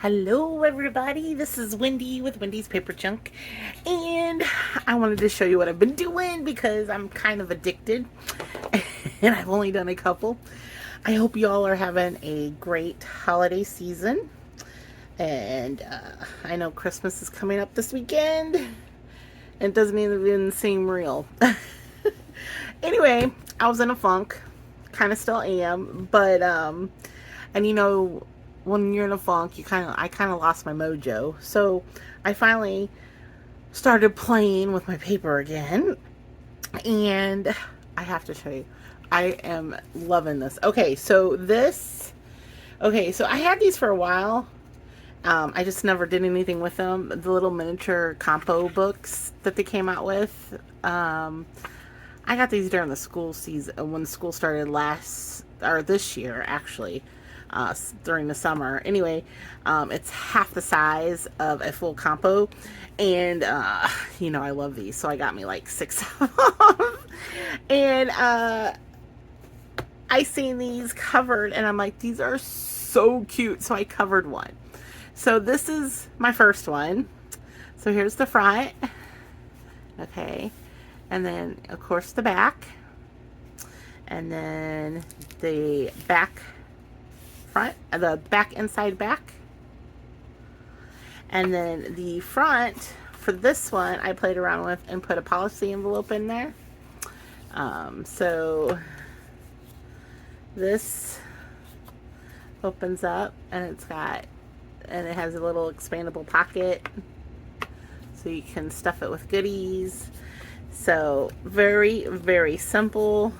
Hello everybody, this is Wendy with Wendy's Paper Junk, and I wanted to show you what I've been doing because I'm kind of addicted and I've only done a couple. I hope you all are having a great holiday season, and I know Christmas is coming up this weekend and it doesn't even seem real. Anyway, I was in a funk, kind of still am, but and when you're in a funk, I kind of lost my mojo. So I finally started playing with my paper again, and I have to show you. I am loving this. Okay, so I had these for a while. I just never did anything with them. The little miniature Compo books that they came out with. I got these during the school season when school started this year actually, during the summer. Anyway, it's half the size of a full Compo, and I love these, so I got me like six of them, and I seen these covered, and I'm like, these are so cute, so I covered one. So this is my first one. So here's the front, okay, and then of course the back, and then the back front, the back inside back, and then the front for this one I played around with and put a policy envelope in there. So this opens up and it has a little expandable pocket so you can stuff it with goodies. So very, very simple.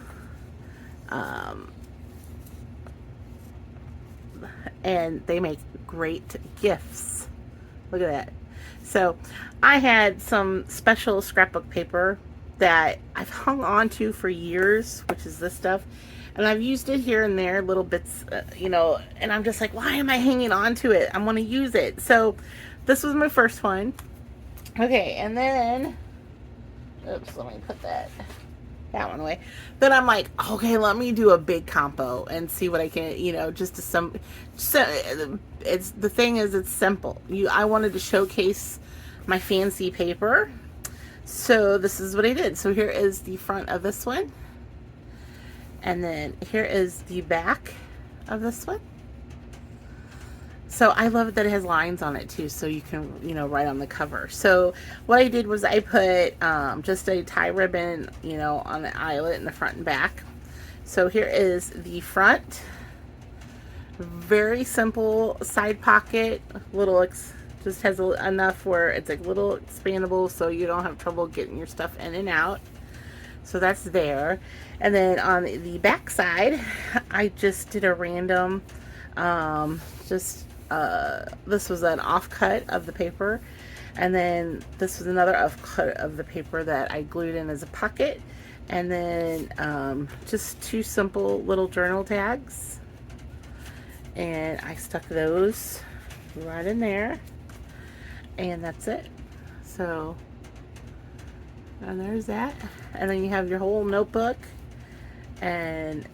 And they make great gifts. Look at that. So I had some special scrapbook paper that I've hung on to for years, which is this stuff. And I've used it here and there, little bits, and I'm just like, why am I hanging on to it? I want to use it. So this was my first one. Okay, and then, oops, let me put that one away. Then I'm like, okay, let me do a big Compo and see what I can, it's the thing is, it's simple. I wanted to showcase my fancy paper, so this is what I did. So here is the front of this one, and then here is the back of this one. So I love that it has lines on it too, so you can, write on the cover. So what I did was I put just a tie ribbon, on the eyelet in the front and back. So here is the front. Very simple side pocket, just has enough where it's a little expandable so you don't have trouble getting your stuff in and out. So that's there. And then on the back side, I just did a random, this was an offcut of the paper, and then this was another offcut of the paper that I glued in as a pocket, and then just two simple little journal tags, and I stuck those right in there, and that's it. So, and there's that, and then you have your whole notebook, and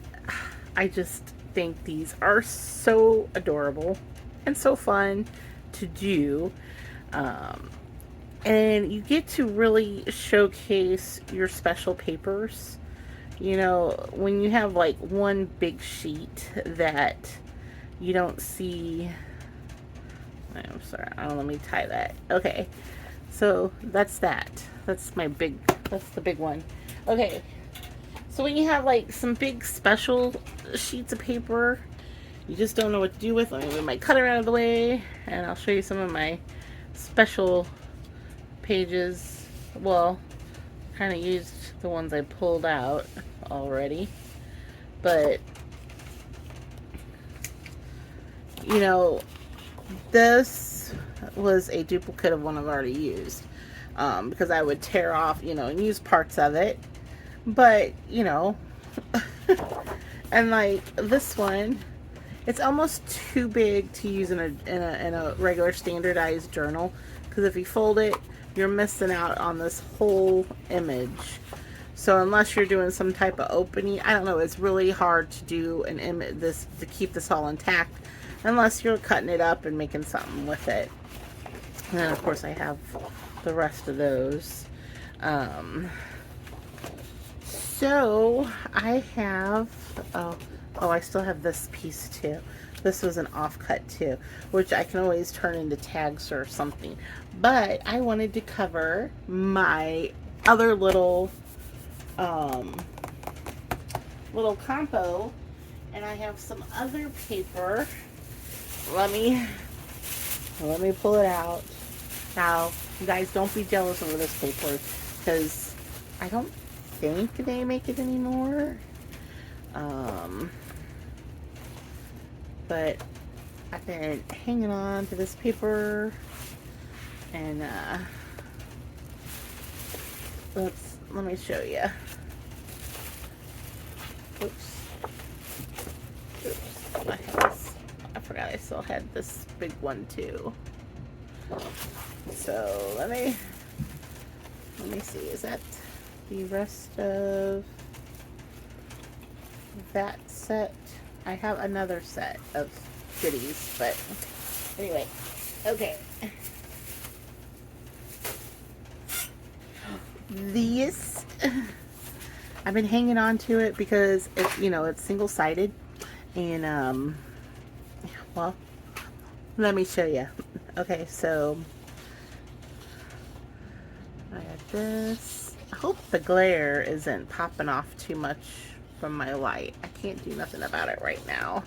I just think these are so adorable and so fun to do, and you get to really showcase your special papers. When you have like one big sheet that you don't see, I'm sorry, let me tie that. Okay, so that's that's the big one. Okay, so when you have like some big special sheets of paper you just don't know what to do with, let me move my cutter out of the way and I'll show you some of my special pages. Well, kind of used the ones I pulled out already, but this was a duplicate of one I've already used, because I would tear off, and use parts of it, but and like this one, it's almost too big to use in a regular standardized journal, because if you fold it, you're missing out on this whole image. So unless you're doing some type of opening, I don't know, it's really hard to do an image to keep this all intact. unless you're cutting it up and making something with it. And then, of course, I have the rest of those. Um, so I have, oh, I still have this piece too. This was an offcut too, which I can always turn into tags or something. But I wanted to cover my other little, um, little compo, and I have some other paper. Let me pull it out. Now, you guys, don't be jealous over this paper, because I don't think they make it anymore. But I've been hanging on to this paper, and let me show you. Oops. I forgot I still had this big one too. So let me see. Is that the rest of that set? I have another set of goodies, but anyway, okay. These, I've been hanging on to it because it's single-sided, and well, let me show you. Okay, so I got this. I hope the glare isn't popping off too much from my light. I can't do nothing about it right now,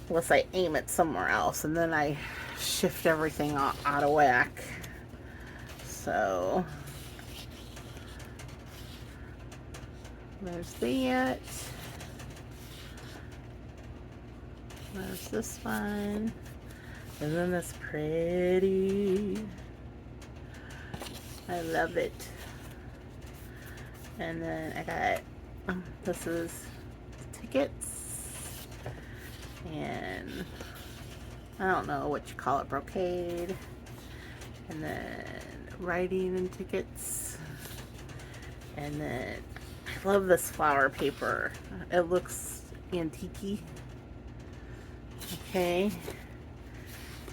unless I aim it somewhere else, and then I shift everything out of whack. So there's that. There's this one. Isn't this pretty? I love it. And then I got, this is tickets. And I don't know what you call it, brocade. And then writing and tickets. And then I love this flower paper. It looks antique-y. Okay.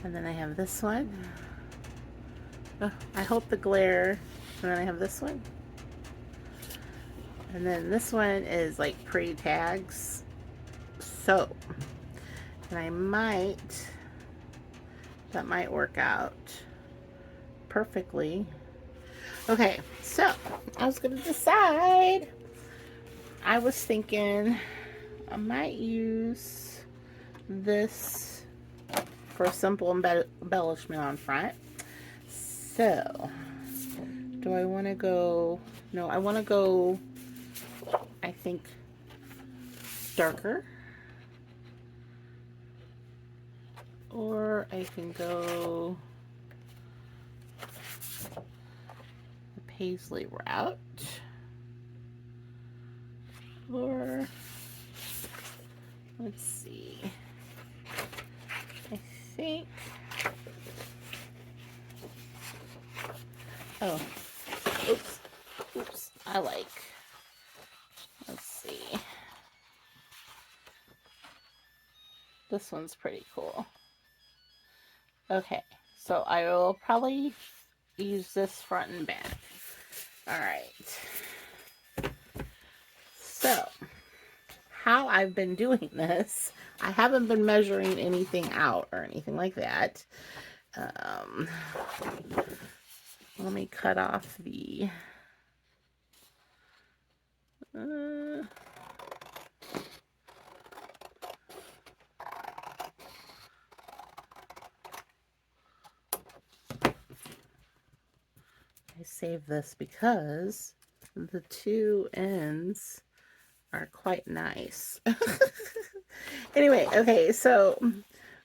And then I have this one. Oh, I hope the glare. And then I have this one. And then this one is like pretty tags. So, and that might work out perfectly. Okay, so I was gonna decide. I was thinking I might use this for a simple embellishment on front. So, do I want to go? No, I want to go, I think, darker. Or I can go the paisley route. Or, let's see. I think, oh, oops, let's see. This one's pretty cool. Okay, so I will probably use this front and back. Alright. So, how I've been doing this, I haven't been measuring anything out or anything like that. Let me cut off the I saved this because the two ends are quite nice. Anyway, okay, so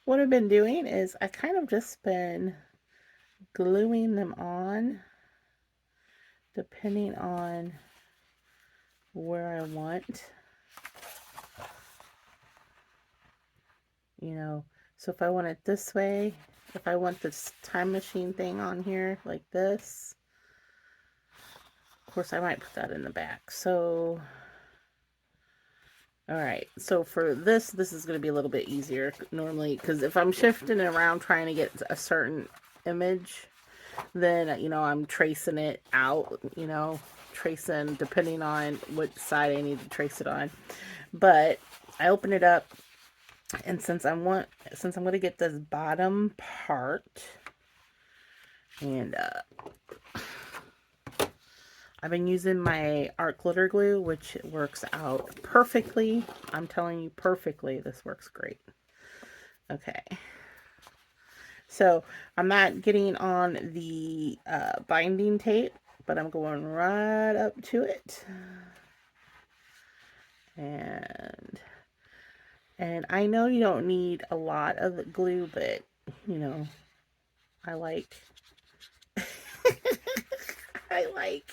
what I've been doing is I kind of just been gluing them on depending on where I want. So if I want it this way, if I want this time machine thing on here like this, of course I might put that in the back. So All right, so for this is going to be a little bit easier normally, because if I'm shifting around trying to get a certain image, then, you know, I'm tracing it out, you know, tracing depending on what side I need to trace it on. But I open it up, and since I'm going to get this bottom part, and I've been using my art glitter glue, which works out perfectly. I'm telling you, perfectly, this works great. Okay. So I'm not getting on the binding tape, but I'm going right up to it. And I know you don't need a lot of glue, but, you know, I like I like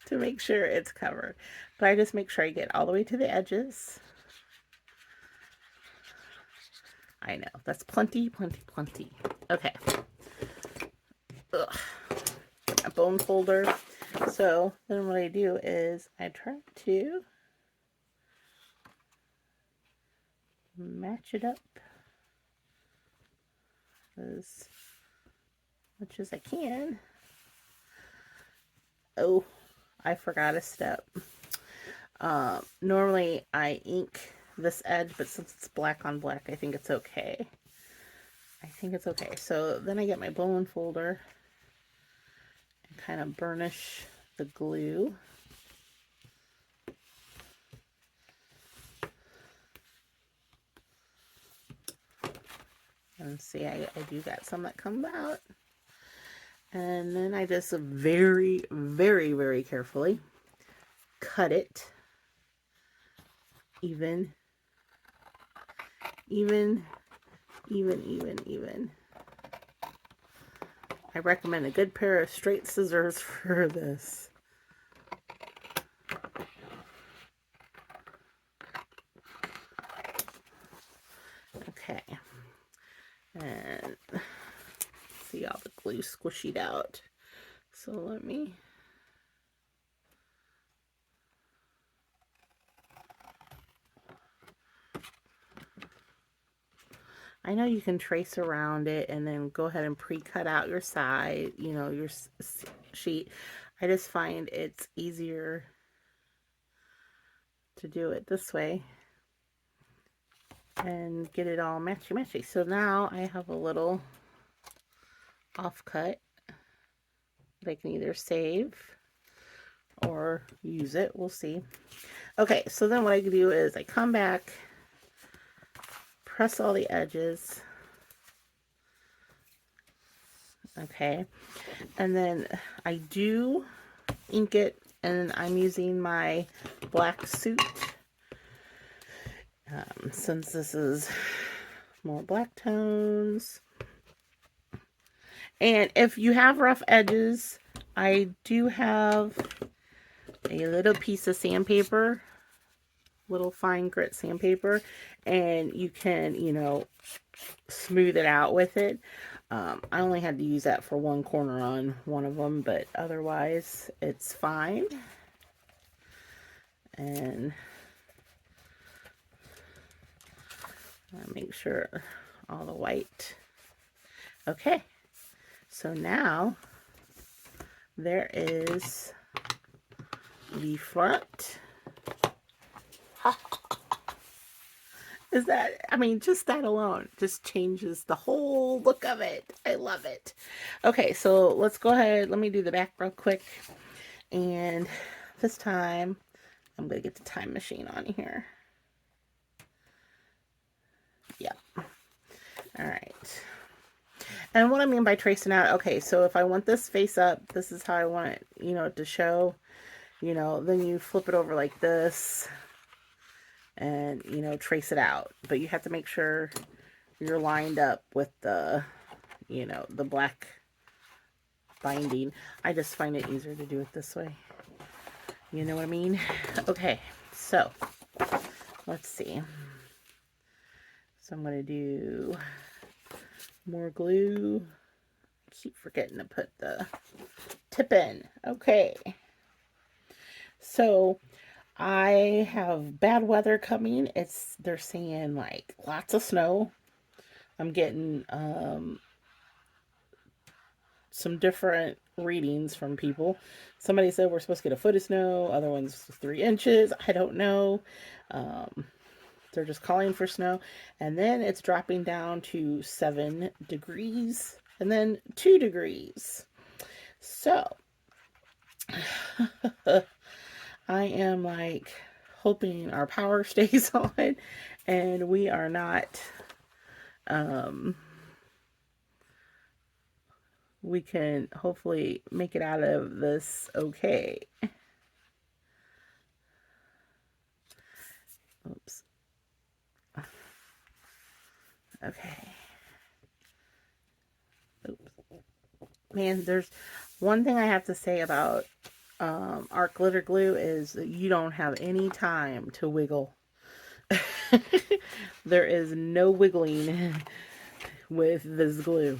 to make sure it's covered. But I just make sure I get all the way to the edges. I know, that's plenty, plenty, plenty. Okay. Ugh. A bone folder. So then what I do is I try to match it up as much as I can. Oh, I forgot a step. Normally I ink this edge, but since it's black on black, I think it's okay. So then I get my bone folder and kind of burnish the glue. And see, I do got some that come out. And then I just very, very, very carefully cut it even. I recommend a good pair of straight scissors for this. Okay. And see all the glue squishied out. So let me I know you can trace around it and then go ahead and pre-cut out your side, you know, your sheet. I just find it's easier to do it this way and get it all matchy-matchy. So now I have a little offcut that I can either save or use it. We'll see. Okay, so then what I can do is I come back, press all the edges. Okay, and then I do ink it, and I'm using my black suit since this is more black tones. And if you have rough edges, I do have a little piece of sandpaper, little fine grit sandpaper, and you can, you know, smooth it out with it. I only had to use that for one corner on one of them, but otherwise it's fine. And I'll make sure all the white. Okay, so now there is the front. Is that, I mean, just that alone just changes the whole look of it. I love it. Okay, so let's go ahead. Let me do the back real quick. And this time, I'm going to get the time machine on here. Yep. All right. And what I mean by tracing out, okay, so if I want this face up, this is how I want it, you know, to show, you know, then you flip it over like this and, you know, trace it out. But you have to make sure you're lined up with the, you know, the black binding. I just find it easier to do it this way. You know what I mean? Okay, so let's see. So I'm going to do more glue. I keep forgetting to put the tip in. Okay. So I have bad weather coming. They're saying like lots of snow. I'm getting some different readings from people. Somebody said we're supposed to get a foot of snow, other ones 3 inches. I don't know. Um, they're just calling for snow. And then it's dropping down to 7 degrees and then 2 degrees. So I am like hoping our power stays on and we are not, um, we can hopefully make it out of this okay. Oops. Okay. Oops. Man, there's one thing I have to say about art glitter glue is that you don't have any time to wiggle. There is no wiggling with this glue.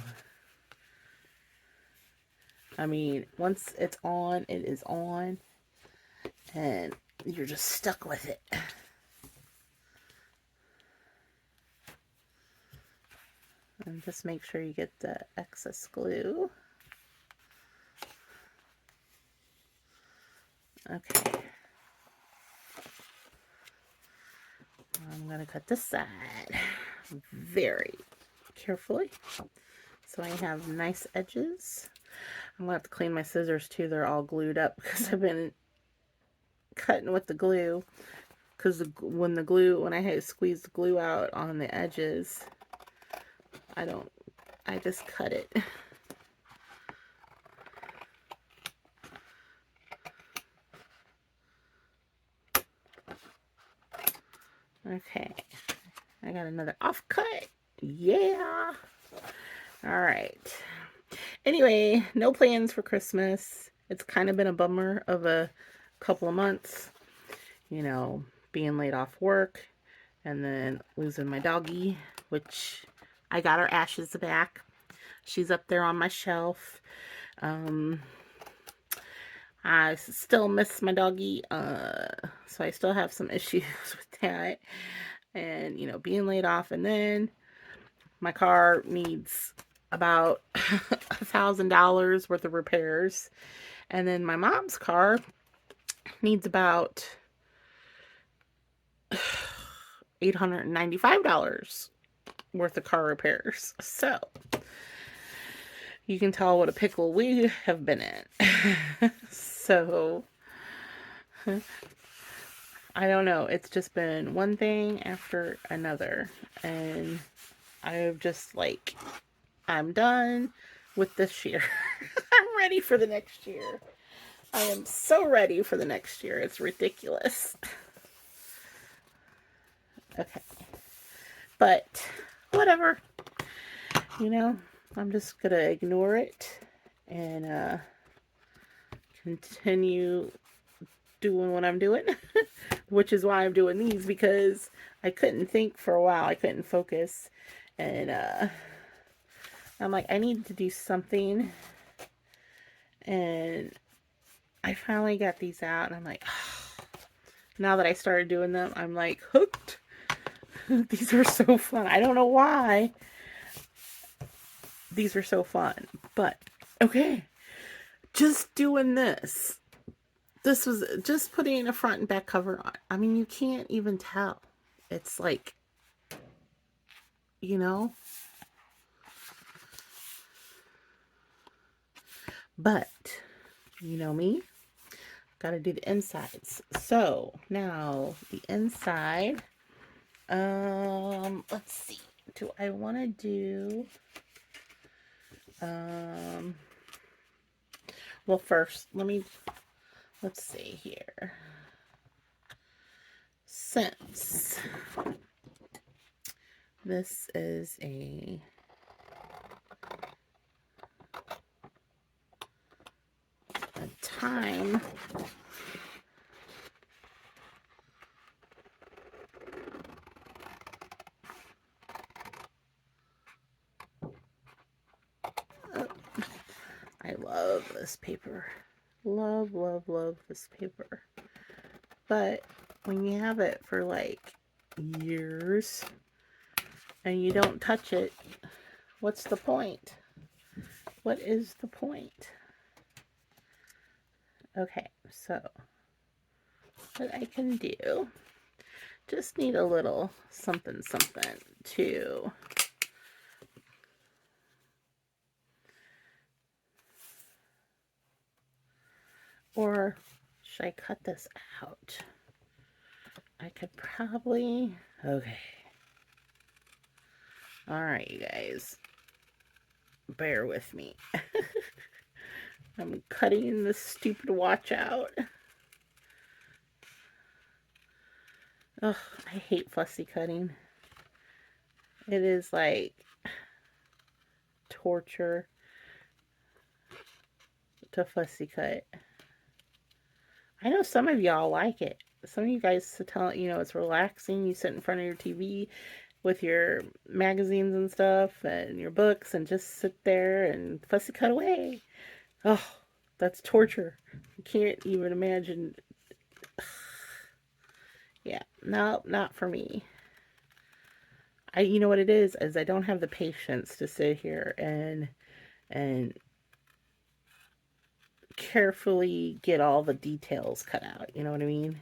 I mean, once it's on, it is on, and you're just stuck with it. And just make sure you get the excess glue. Okay. I'm going to cut this side very carefully so I have nice edges. I'm going to have to clean my scissors too. They're all glued up because I've been cutting with the glue. Because when I had to squeeze the glue out on the edges, I just cut it. Okay, I got another offcut. Yeah. All right. Anyway, no plans for Christmas. It's kind of been a bummer of a couple of months, you know, being laid off work and then losing my doggie, which I got her ashes back. She's up there on my shelf. I still miss my doggie, so I still have some issues with that. And, you know, being laid off, and then my car needs about $1,000 worth of repairs. And then my mom's car needs about $895 worth of car repairs. So you can tell what a pickle we have been in. So I don't know. It's just been one thing after another. And I've just like, I'm done with this year. I'm ready for the next year. I am so ready for the next year. It's ridiculous. Okay. But whatever. You know, I'm just going to ignore it and continue doing what I'm doing. Which is why I'm doing these, because I couldn't think for a while. I couldn't focus. And I'm like, I need to do something. And I finally got these out, and I'm like, oh. Now that I started doing them, I'm like hooked. These are so fun. I don't know why. These are so fun. But, okay. Just doing this. This was just putting a front and back cover on. I mean, you can't even tell. It's like, you know. But, you know me. Got to do the insides. So, now, the inside. Let's see. Do I want to do... well, first, let's see here. Since this is a time, I love this paper. Love, love, love this paper. But when you have it for like years and you don't touch it, what's the point? What is the point? Okay, so what I can do, just need a little something something to or should I cut this out? I could probably, okay. All right, you guys, bear with me. I'm cutting this stupid watch out. Ugh, I hate fussy cutting. It is like torture to fussy cut. I know some of y'all like it. Some of you guys tell it's relaxing. You sit in front of your TV with your magazines and stuff and your books and just sit there and fussy cut away. Oh, that's torture. You can't even imagine. Yeah, no, not for me. You know what it is I don't have the patience to sit here and carefully get all the details cut out. You know what I mean?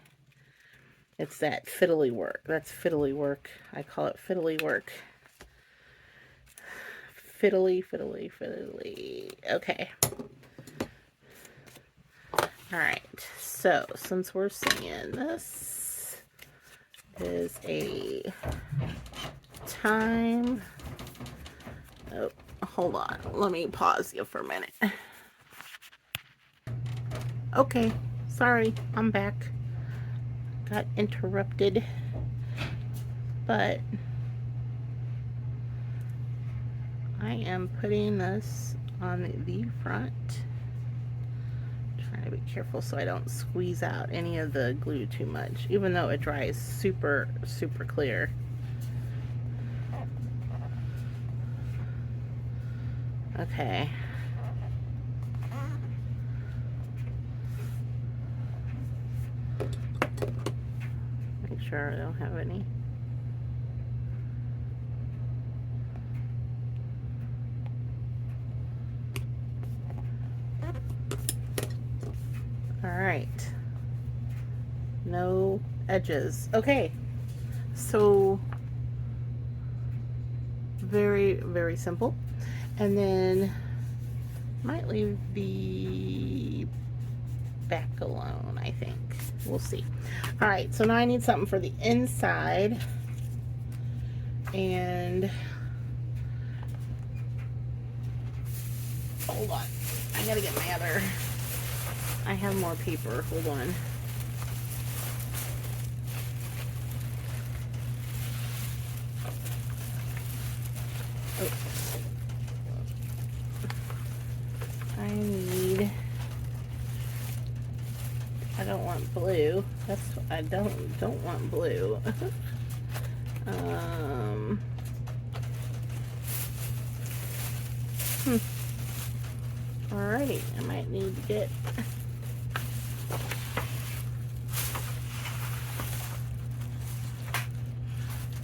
It's that fiddly work. That's fiddly work. I call it fiddly work. Fiddly, fiddly, fiddly. Okay. Alright. So, since we're saying this is a time... Oh, hold on. Let me pause you for a minute. Okay. Sorry. I'm back. Got interrupted. But I am putting this on the front. Trying to be careful so I don't squeeze out any of the glue too much, even though it dries super, super clear. Okay. Make sure I don't have any. All right. No edges. Okay. So very, very simple. And then might leave the back alone, I think. We'll see. All right, so now I need something for the inside. And hold on. I gotta get my other... I have more paper. Hold on. Oh. I need... I don't want blue. That's... I don't want blue. Alrighty. I might need to get...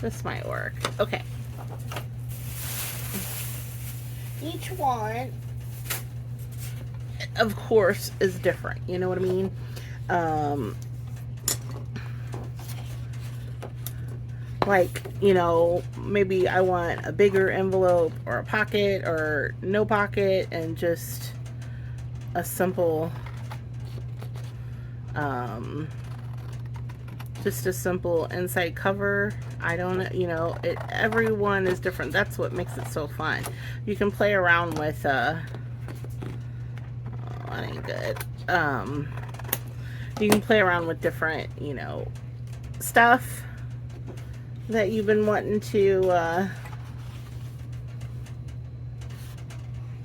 This might work. Okay. Each one, of course, is different. You know what I mean? Like, you know, maybe I want a bigger envelope or a pocket or no pocket and just a simple, just a simple inside cover. I don't, you know, everyone is different. That's what makes it so fun. You can play around with, oh, that ain't good. You can play around with different, you know, stuff that you've been wanting to,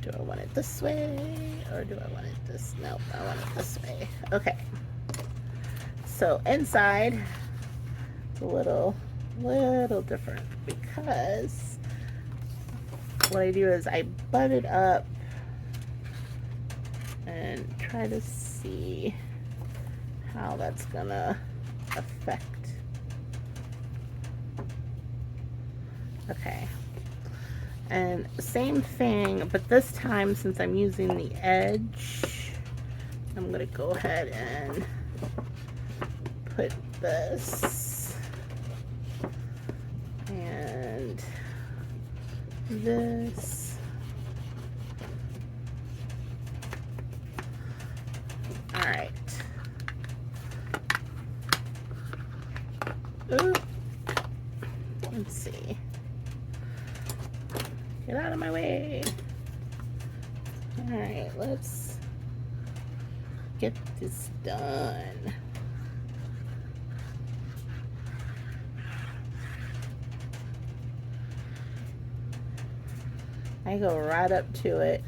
do I want it this way or do I want it this? Nope, I want it this way. Okay. So inside, it's a little different because what I do is I butt it up and try to see how that's gonna effect. Okay. And same thing, but this time, since I'm using the edge, I'm going to go ahead and put this and this. All right. Ooh. Let's see. Get out of my way. All right, let's get this done. I go right up to it.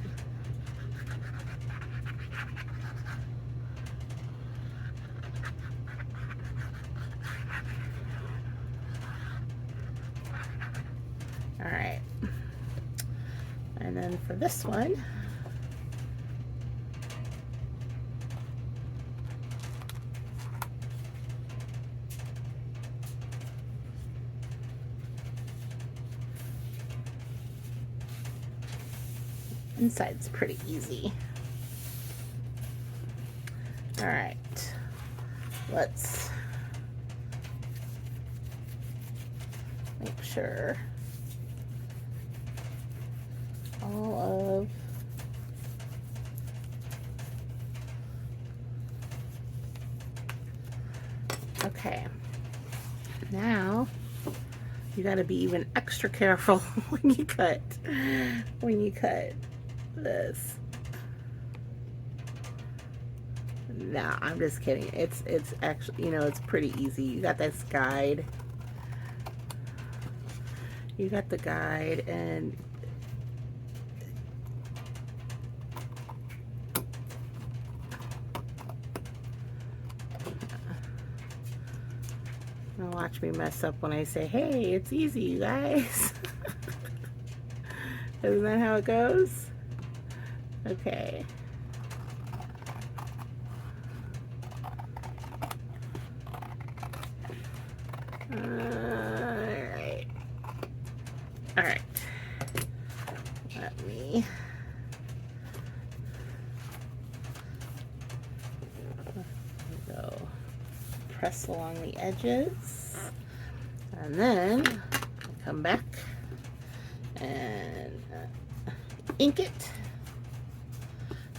All right. And then for this one, inside's pretty easy. All right, let's make sure all of okay. Now you got to be even extra careful when you cut this. No, I'm just kidding. It's actually, you know, it's pretty easy. You got this guide. You got the guide, and now watch me mess up when I say, hey, it's easy, you guys. Isn't that how it goes? Okay. Alright. Alright. Let me go press along the edges, and then come back and ink it.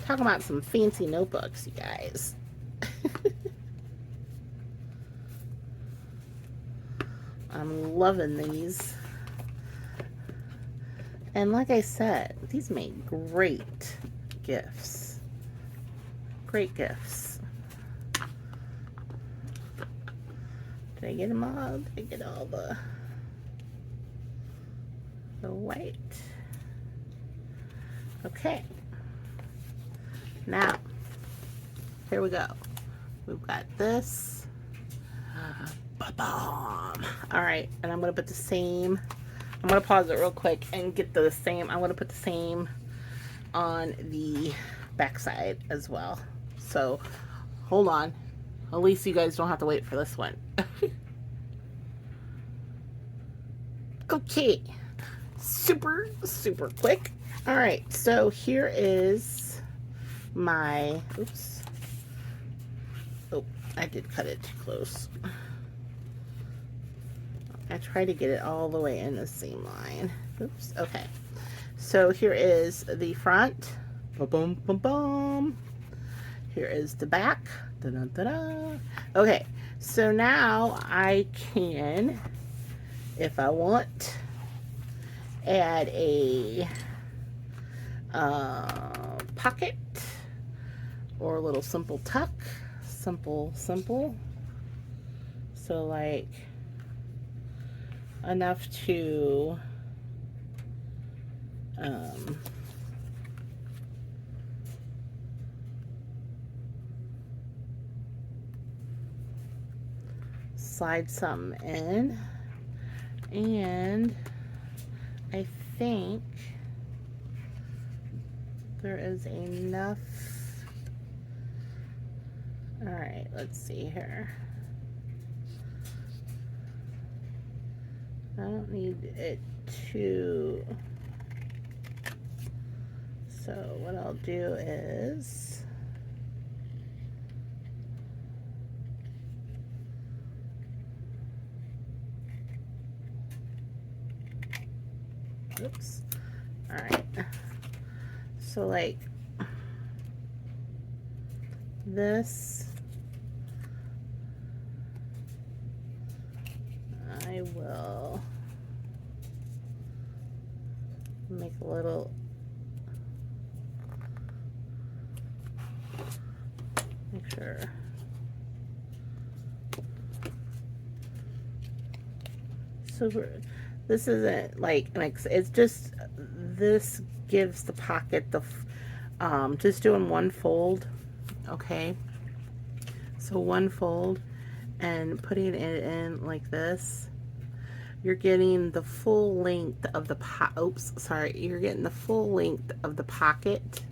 Talking about some fancy notebooks, you guys. I'm loving these. And like I said, these make great gifts. Great gifts. Did I get them all? Did I get all the white? Okay. Now, here we go. We've got this. Ba-bam. All right, and I'm gonna put the same. I'm gonna pause it real quick and get the same. I'm gonna put the same on the back side as well. So, hold on. At least you guys don't have to wait for this one. Okay, super quick. All right, so here is my, oops. Oh, I did cut it too close. I try to get it all the way in the seam line. Oops, okay. So here is the front. Ba-bum, ba-bum. Here is the back. Da-da-da-da. Okay, so now I can, if I want, add a pocket or a little simple tuck. Simple. So like enough to slide something in, and I think there is enough. All right, let's see here. I don't need it to, so what I'll do is oops. All right. So like this, I will make a little, make sure. So this isn't like an it's just, this gives the pocket the, just doing one fold, okay? So one fold and putting it in like this, you're getting the full length of the you're getting the full length of the pocket.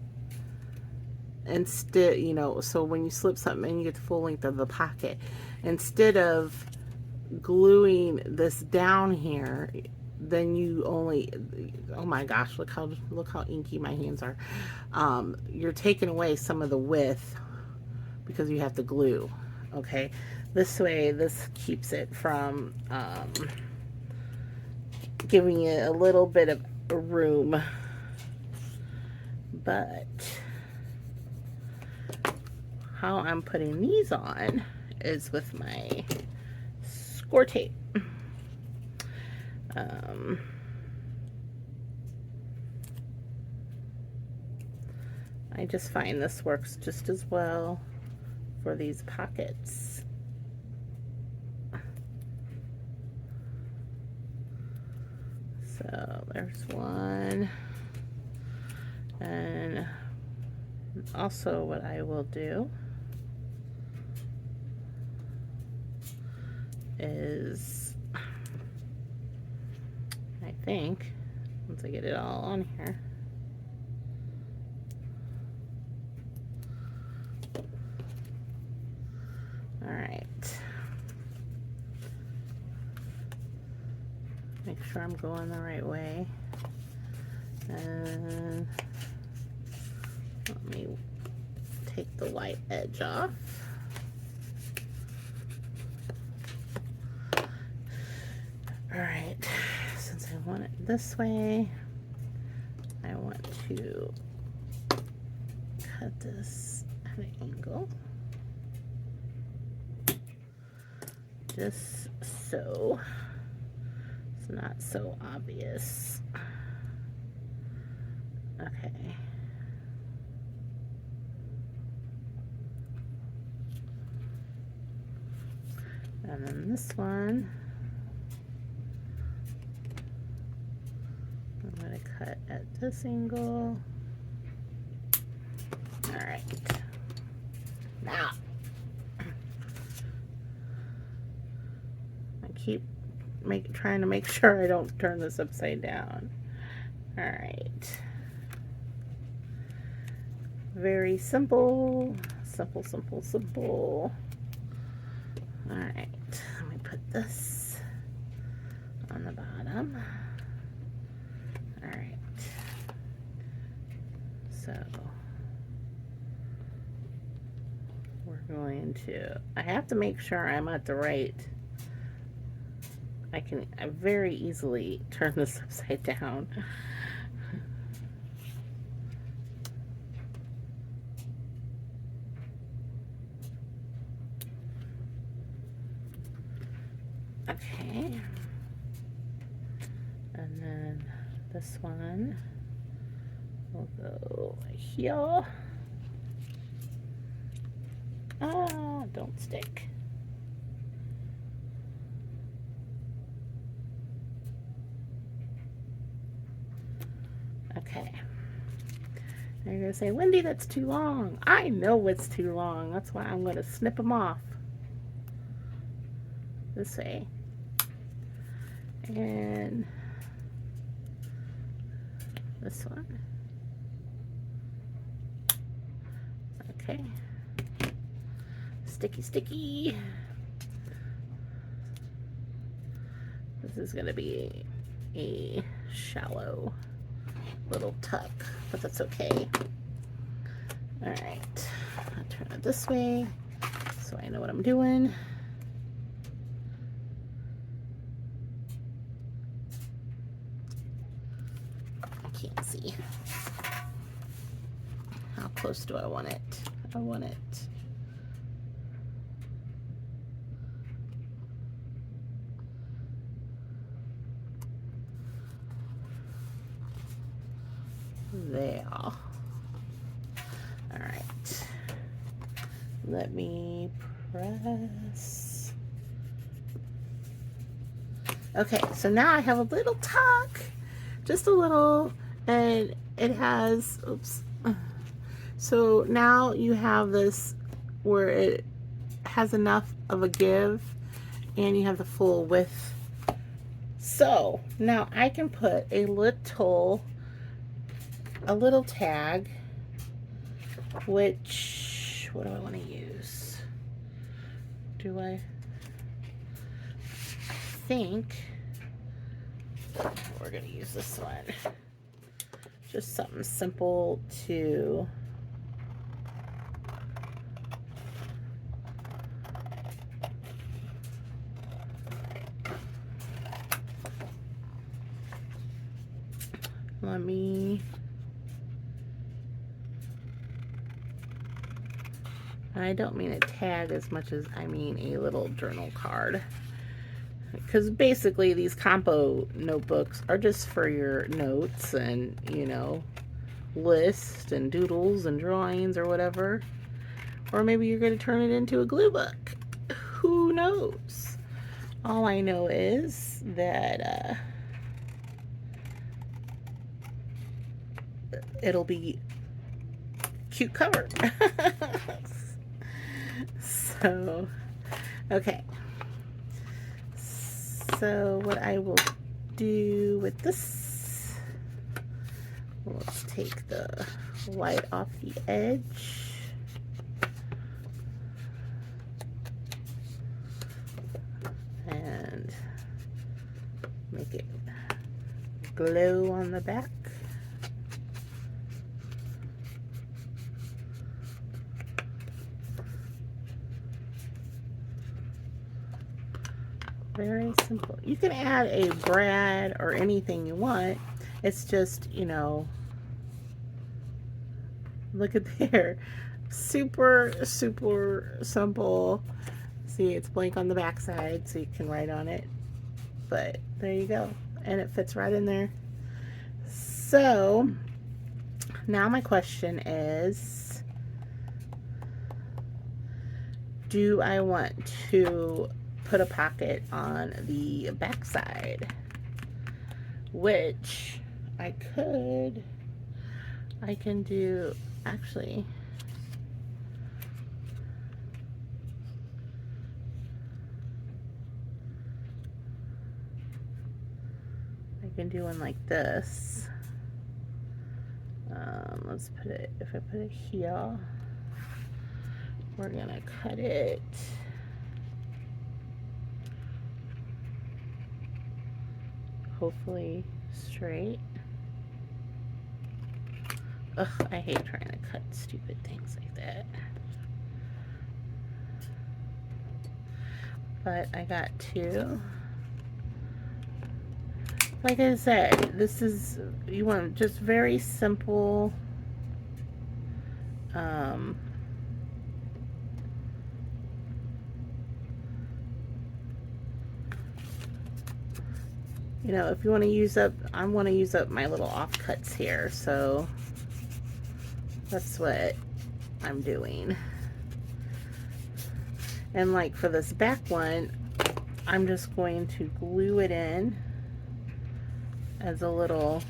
Instead, you know, so when you slip something in, you get the full length of the pocket. Instead of gluing this down here, then you only, oh my gosh, look how inky my hands are. You're taking away some of the width because you have to glue, okay? This way, this keeps it from giving you a little bit of room. But how I'm putting these on is with my score tape. I just find this works just as well for these pockets. So there's one. And also what I will do is, I think, once I get it all on here, all right, make sure I'm going the right way, and let me take the white edge off. All right, since I want it this way, I want to cut this at an angle, just so it's not so obvious. Okay. And then this one, I'm going to cut at this angle. All right. Now, I keep trying to make sure I don't turn this upside down. All right. Very simple, simple, simple, simple. All right, let me put this on the bottom. All right, so we're going to, I have to make sure I'm at the right, I very easily turn this upside down. Okay, and then this one will go here. Ah, don't stick. Okay. Now you're gonna say, Wendy, that's too long. I know it's too long. That's why I'm gonna snip them off. This way. And this one. Okay. Sticky, sticky. This This is going to be a shallow little tuck, but that's okay. All right, I'll turn it this way so I know what I'm doing. I can't see. How close do I want it? I want it there. All right. Let me press. Okay, so now I have a little tuck, just a little, and it has, oops. So now you have this where it has enough of a give and you have the full width. So now I can put a little tag, which, what do I want to use? I think we're going to use this one. Just something simple to I don't mean a tag as much as I mean a little journal card. Because basically these Compo notebooks are just for your notes and, you know, lists and doodles and drawings or whatever. Or maybe you're going to turn it into a glue book. Who knows? All I know is that it'll be cute cover. So, okay. So what I will do with this, let's take the white off the edge. And make it glow on the back. Very simple. You can add a brad or anything you want. It's just, you know, look at there. Super, super simple. See, it's blank on the back side, so you can write on it. But there you go. And it fits right in there. So, now my question is, do I want to put a pocket on the back side? Which I can do, actually, I can do one like this. Let's put it, if I put it here, we're gonna cut it hopefully straight. Ugh, I hate trying to cut stupid things like that. But I got two. Like I said, this is, you want just very simple, you know, if you want to use up, I want to use up my little offcuts here, so that's what I'm doing. And like for this back one, I'm just going to glue it in as a little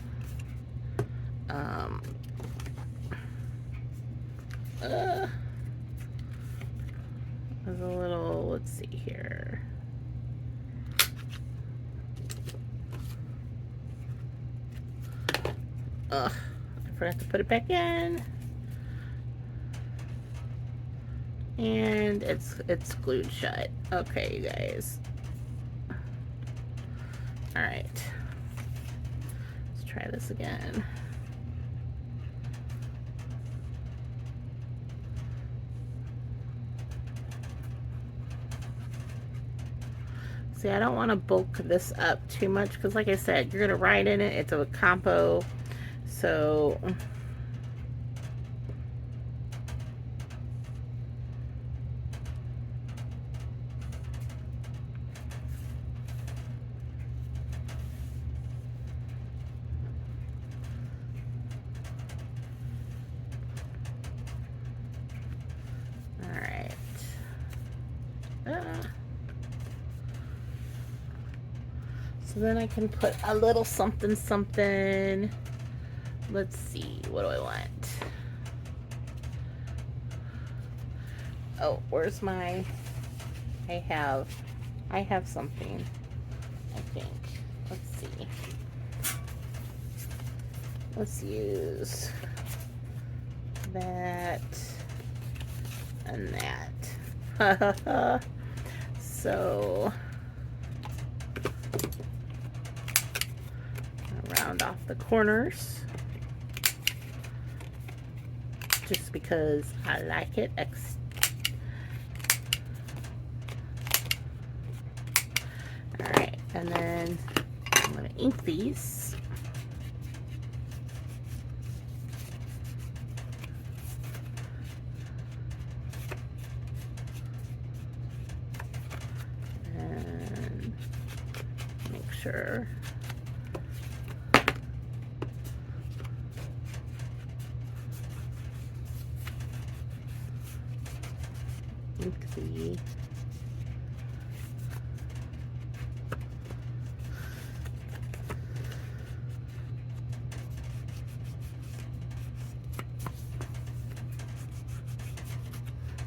let's see here. Ugh, I forgot to put it back in. And it's glued shut. Okay, you guys. All right. Let's try this again. See, I don't want to bulk this up too much because, like I said, you're going to write in it. It's a compo. So, all right. So then I can put a little something something. Let's see, what do I want? Oh, where's my, I have something, I think. Let's see. Let's use that and that. So, round off the corners. Just because I like it. Alright, and then I'm going to ink these. And make sure ink the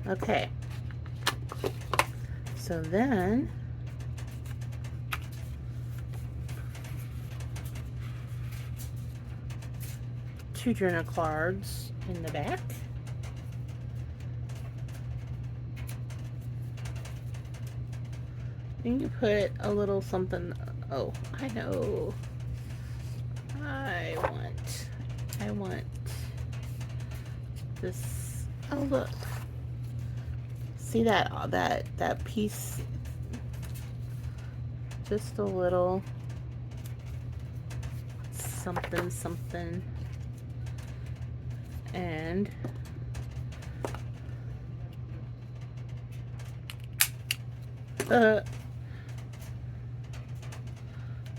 okay. So then two journal cards in the back. And you put a little something. Oh, I know. I want this. Oh, look. See that piece? Just a little something something. And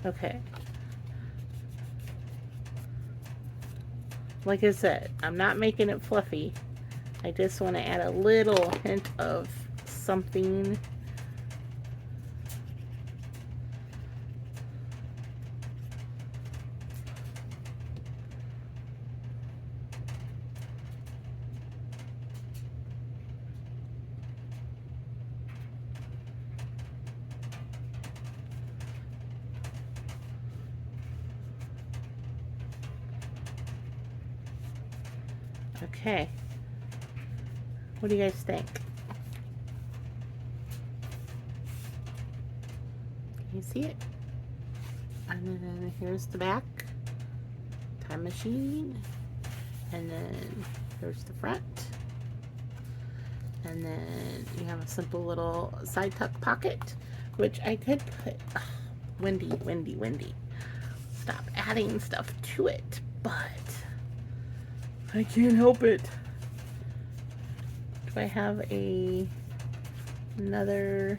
okay. Like I said, I'm not making it fluffy. I just want to add a little hint of something. Okay. What do you guys think? Can you see it? And then here's the back. Time machine. And then here's the front. And then you have a simple little side tuck pocket, which I could put, windy. Stop adding stuff to it, but I can't help it. Do I have another,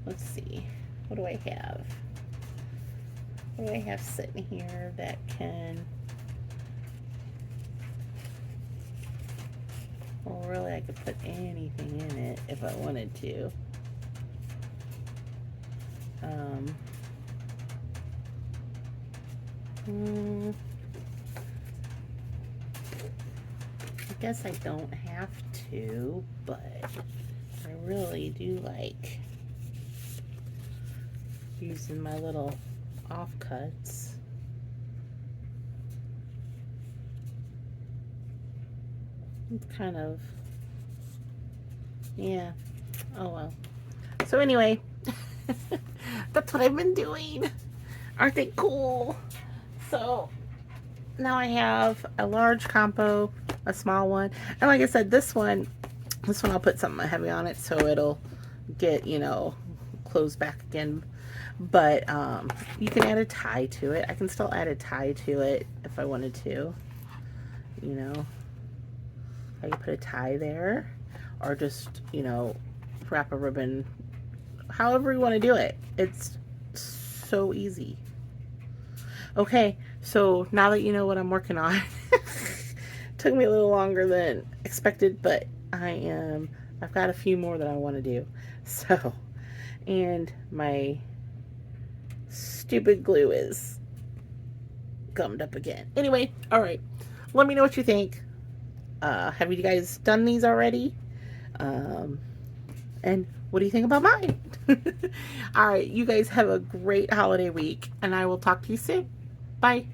let's see, what do I have? What do I have sitting here that can, well, really I could put anything in it if I wanted to. I guess I don't have to, but I really do like using my little offcuts. It's kind of, yeah, oh well. So anyway, that's what I've been doing. Aren't they cool? So now I have a large Compo, a small one, and like I said, this one I'll put something heavy on it so it'll get, closed back again. But you can add a tie to it. I can still add a tie to it if I wanted to. I can put a tie there, or just, wrap a ribbon. However you want to do it. It's so easy. Okay, so now that you know what I'm working on, took me a little longer than expected, but I've got a few more that I want to do. So, and my stupid glue is gummed up again. Anyway, all right. Let me know what you think. Have you guys done these already? And what do you think about mine? All right, you guys have a great holiday week, and I will talk to you soon. Bye.